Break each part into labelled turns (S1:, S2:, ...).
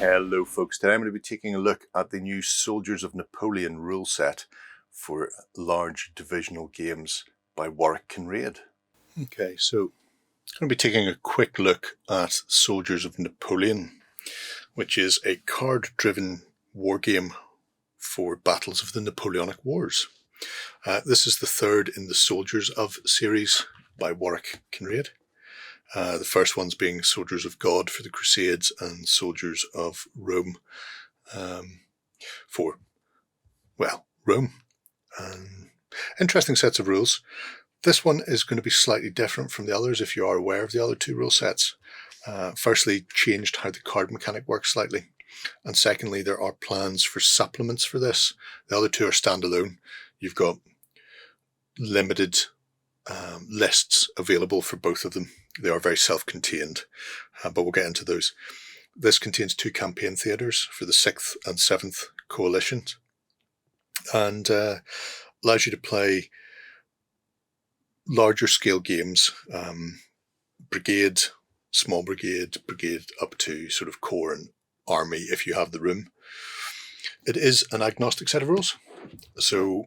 S1: Hello folks, today I'm going to be taking a look at the new Soldiers of Napoleon rule set for large divisional games by Warwick Kinrade. Okay, so I'm going to be taking a quick look at Soldiers of Napoleon, which is a card-driven war game for battles of the Napoleonic Wars. This is the third in the Soldiers of series by Warwick Kinrade. The first ones being Soldiers of God for the Crusades and Soldiers of Rome for, well, Rome. Interesting sets of rules. This one is going to be slightly different from the others if you are aware of the other two rule sets. Firstly, changed how the card mechanic works slightly. And secondly, there are plans for supplements for this. The other two are standalone. You've got limited lists available for both of them. They are very self-contained, but we'll get into those. This contains 2 campaign theatres for the 6th and 7th coalitions, and allows you to play larger scale games, brigade, small brigade, brigade up to sort of corps and army if you have the room. It is an agnostic set of rules, so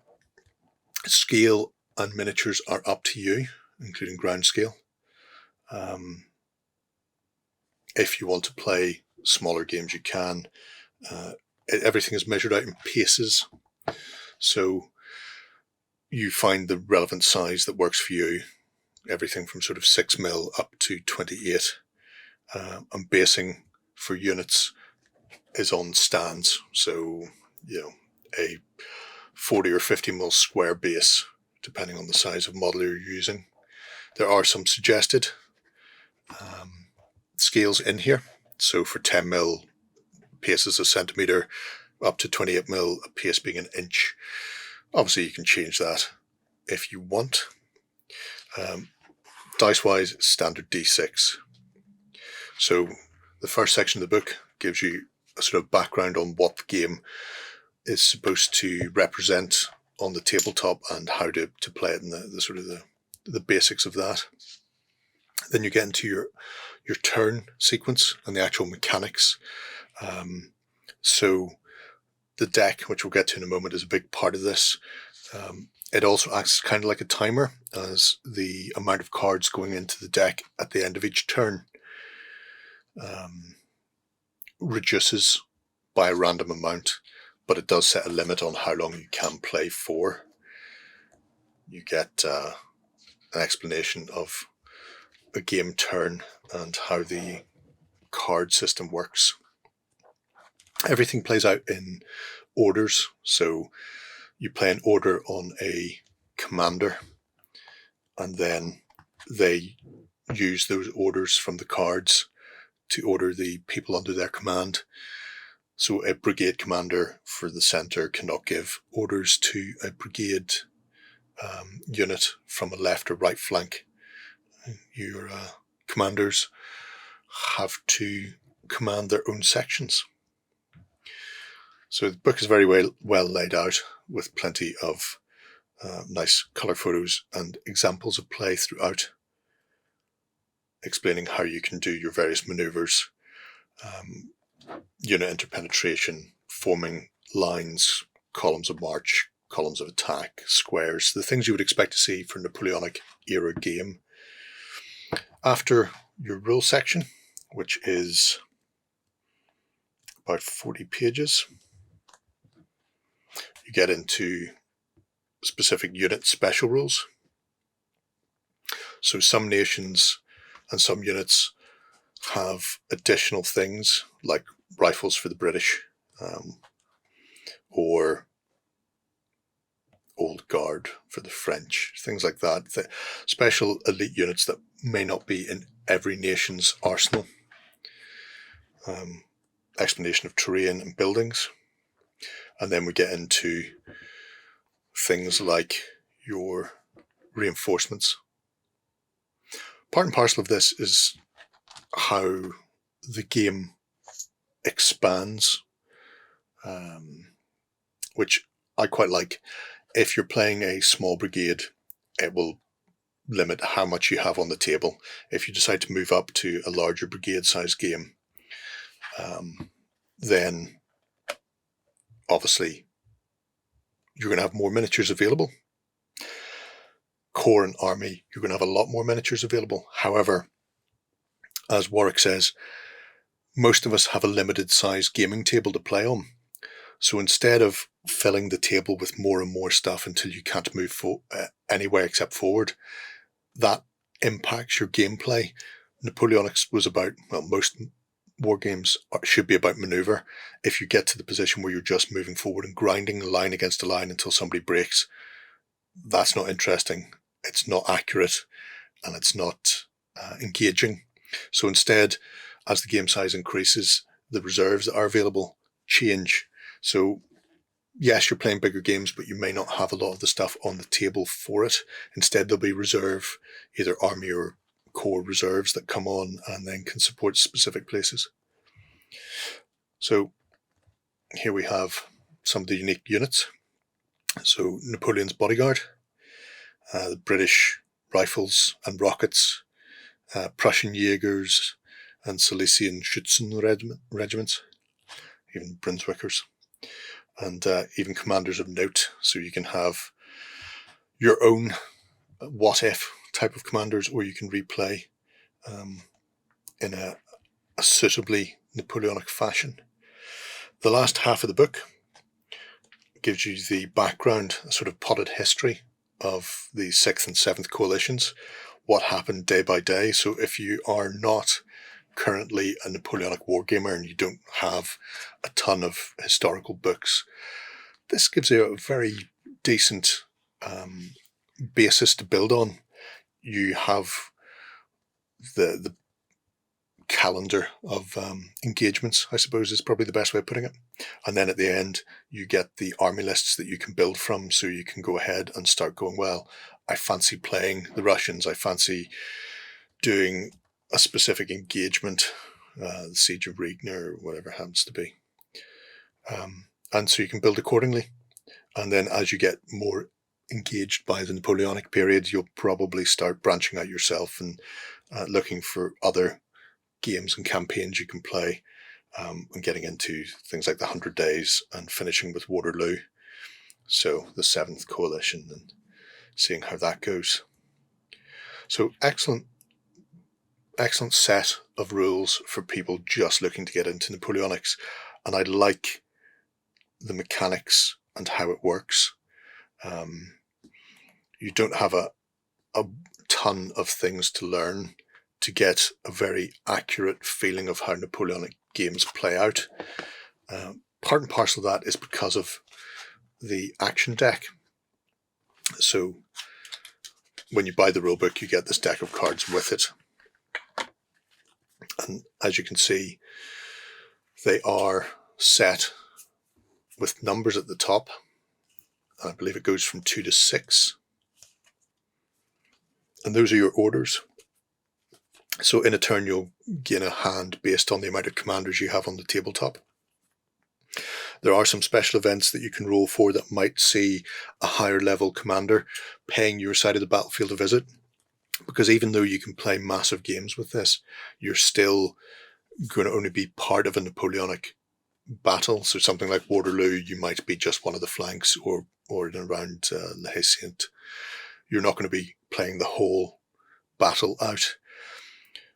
S1: scale and miniatures are up to you, including ground scale. If you want to play smaller games, you can. Everything is measured out in paces, so you find the relevant size that works for you. Everything from sort of 6mm up to 28. And basing for units is on stands, so a 40 or 50mm square base, depending on the size of model you're using. There are some suggested scales in here. So for 10mm, pace is a centimetre, up to 28mm, a pace being an inch. Obviously, you can change that if you want. Dice-wise, standard D6. So the first section of the book gives you a sort of background on what the game is supposed to represent on the tabletop and how to play it, and the sort of the basics of that. Then you get into your turn sequence and the actual mechanics. So the deck, which we'll get to in a moment, is a big part of this. It also acts kind of like a timer, as the amount of cards going into the deck at the end of each turn reduces by a random amount, but it does set a limit on how long you can play for. You get an explanation of a game turn and how the card system works. Everything plays out in orders, so you play an order on a commander, and then they use those orders from the cards to order the people under their command. So a brigade commander for the centre cannot give orders to a brigade unit from a left or right flank. Your commanders have to command their own sections. So the book is very well laid out, with plenty of nice colour photos and examples of play throughout, explaining how you can do your various manoeuvres, unit interpenetration, forming lines, columns of march, columns of attack, squares, the things you would expect to see for Napoleonic era game. After your rule section, which is about 40 pages, you get into specific unit special rules. So some nations and some units have additional things like rifles for the British, or Old Guard for the French, things like that. The special elite units that may not be in every nation's arsenal. Explanation of terrain and buildings. And then we get into things like your reinforcements. Part and parcel of this is how the game expands, which I quite like. If you're playing a small brigade, it will limit how much you have on the table. If you decide to move up to a larger brigade size game, then obviously you're going to have more miniatures available. Corps and army, you're going to have a lot more miniatures available. However, as Warwick says, most of us have a limited size gaming table to play on. So instead of filling the table with more and more stuff until you can't move anywhere except forward, that impacts your gameplay. Napoleonics was about, well, most war games should be about maneuver. If you get to the position where you're just moving forward and grinding a line against a line until somebody breaks, that's not interesting. It's not accurate, and it's not engaging. So instead, as the game size increases, the reserves that are available change. So yes, you're playing bigger games, but you may not have a lot of the stuff on the table for it. Instead, there'll be reserve, either army or corps reserves that come on and then can support specific places. So here we have some of the unique units. So Napoleon's bodyguard, the British rifles and rockets, Prussian Jaegers and Silesian Schützen regiments, even Brunswickers, and even commanders of note. So you can have your own what-if type of commanders, or you can replay in a suitably Napoleonic fashion. The last half of the book gives you the background, a sort of potted history of the 6th and 7th coalitions, what happened day by day. So if you are not currently a Napoleonic wargamer and you don't have a ton of historical books, this gives you a very decent basis to build on. You have the calendar of engagements, I suppose is probably the best way of putting it. And then at the end, you get the army lists that you can build from, so you can go ahead and start going, well, I fancy playing the Russians, I fancy doing a specific engagement, the Siege of Riga or whatever it happens to be. And so you can build accordingly. And then as you get more engaged by the Napoleonic period, you'll probably start branching out yourself and looking for other games and campaigns you can play, and getting into things like the 100 Days and finishing with Waterloo. So the 7th Coalition and seeing how that goes. So excellent set of rules for people just looking to get into Napoleonics. And I like the mechanics and how it works. You don't have a ton of things to learn to get a very accurate feeling of how Napoleonic games play out. Part and parcel of that is because of the action deck. So when you buy the rulebook, you get this deck of cards with it. And as you can see, they are set with numbers at the top. I believe it goes from 2 to 6. And those are your orders. So in a turn, you'll gain a hand based on the amount of commanders you have on the tabletop. There are some special events that you can roll for that might see a higher level commander paying your side of the battlefield a visit. Because even though you can play massive games with this, you're still going to only be part of a Napoleonic battle. So something like Waterloo, you might be just one of the flanks, or in around La Haye Sainte. You're not going to be playing the whole battle out.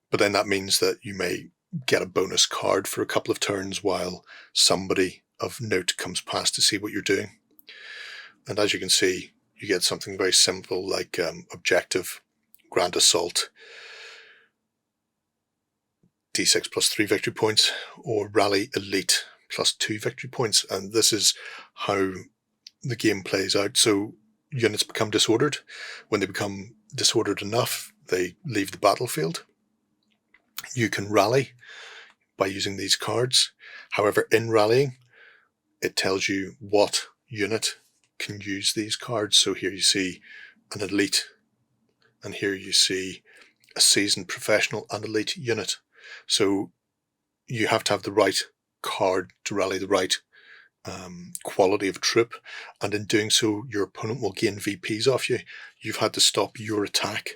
S1: But then that means that you may get a bonus card for a couple of turns while somebody of note comes past to see what you're doing. And as you can see, you get something very simple like objective, grand assault, D6 plus 3 victory points, or rally elite plus 2 victory points. And this is how the game plays out. So units become disordered. When they become disordered enough, they leave the battlefield. You can rally by using these cards. However, in rallying, it tells you what unit can use these cards. So here you see an elite, and here you see a seasoned professional and elite unit. So you have to have the right card to rally the right quality of troop, and in doing so, your opponent will gain VPs off you. You've had to stop your attack.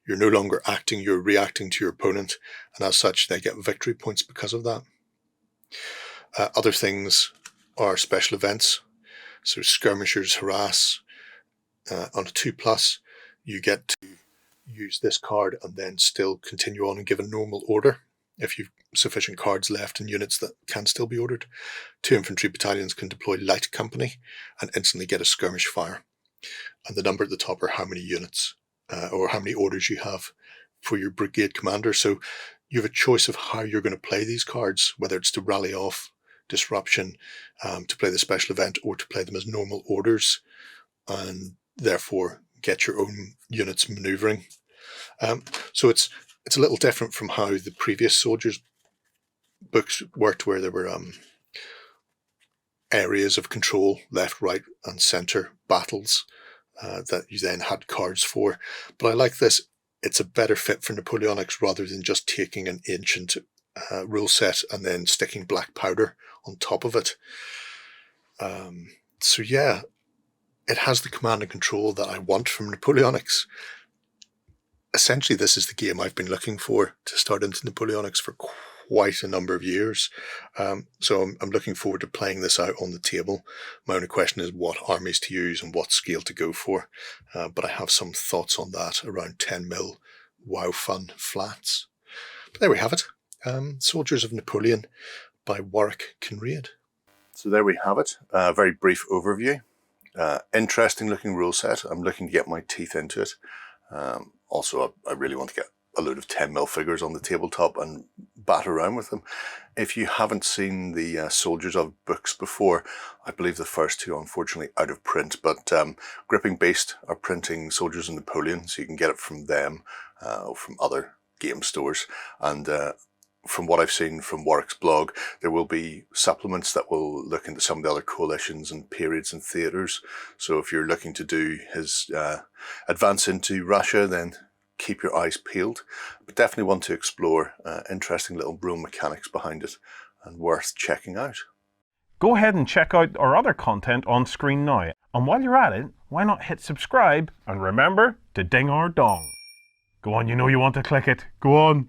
S1: You're no longer acting, you're reacting to your opponent, and as such, they get victory points because of that. Other things are special events. So skirmishers, harass. On a 2+, you get to use this card and then still continue on and give a normal order if you've sufficient cards left and units that can still be ordered. 2 infantry battalions can deploy light company and instantly get a skirmish fire. And the number at the top are how many units or how many orders you have for your brigade commander. So you have a choice of how you're going to play these cards, whether it's to rally off, disruption, to play the special event, or to play them as normal orders and therefore get your own units maneuvering. So it's a little different from how the previous soldiers books worked, where there were areas of control, left, right and centre battles that you then had cards for. But I like this. It's a better fit for Napoleonics rather than just taking an ancient rule set and then sticking black powder on top of it. So yeah, it has the command and control that I want from Napoleonics. Essentially, this is the game I've been looking for to start into Napoleonics for quite a number of years. So I'm looking forward to playing this out on the table. My only question is what armies to use and what scale to go for. But I have some thoughts on that around 10mm WoW Fun flats. But there we have it. Soldiers of Napoleon by Warwick Kinrade. So there we have it. A very brief overview. Interesting looking rule set. I'm looking to get my teeth into it. Also, I really want to get a load of 10mm figures on the tabletop and bat around with them. If you haven't seen the Soldiers of books before, I believe the first 2 are unfortunately out of print, but Gripping Beast are printing Soldiers of Napoleon, so you can get it from them or from other game stores. And from what I've seen from Warwick's blog, there will be supplements that will look into some of the other coalitions and periods and theatres. So if you're looking to do his advance into Russia, then keep your eyes peeled. But definitely want to explore interesting little rule mechanics behind it and worth checking out.
S2: Go ahead and check out our other content on screen now. And while you're at it, why not hit subscribe and remember to ding our dong. Go on, you know you want to click it. Go on.